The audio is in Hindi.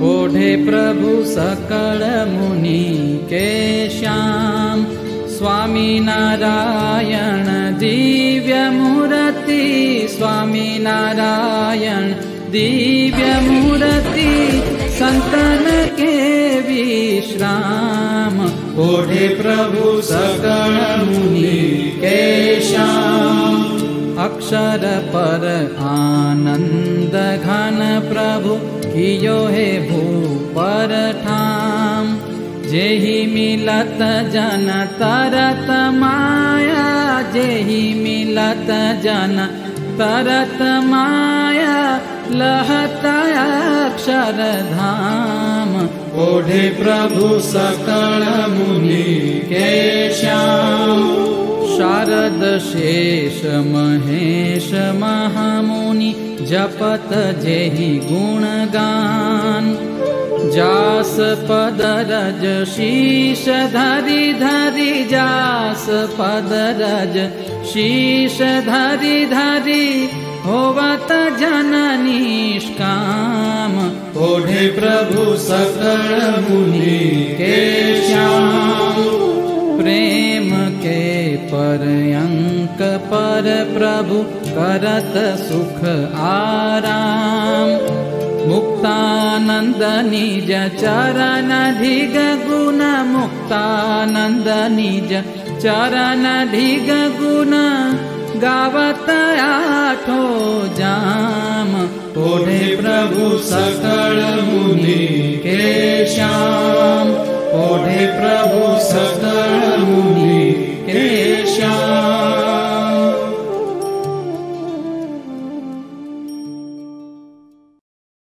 ओढ़े प्रभु सकल मुनि के श्याम। स्वामी नारायण दिव्य मूर्ति, स्वामी नारायण दिव्य मूर्ति, संतन के विश्राम। ओढ़े प्रभु सकल मुनि के श्याम। अक्षर पर आनंद घन प्रभु कियो हे भूपर ठाम। जेहि मिलत जन तरत माया, जेहि मिलत जन तरत माया, लहत अक्षर धाम। ओढ़े प्रभु सकल मुनि के श्याम। शारद शेष महेश महामुनि जपत जेहि गुणगान। जास पद रज शीश धरि धरि, जास पद रज शीश धरि धरि, होवत जन निष्काम। ओढ़े प्रभु सकल मुनि के श्याम। प्रेम के पर्यंक पर प्रभु करत सुख आराम। मुक्तानंद निज चरण धिग गुण, मुक्तानंद निज चरण धिग गुण, गावत आठो जाम। ओढ़े प्रभु सकल मुनि के श्याम। ओढ़े प्रभु सकल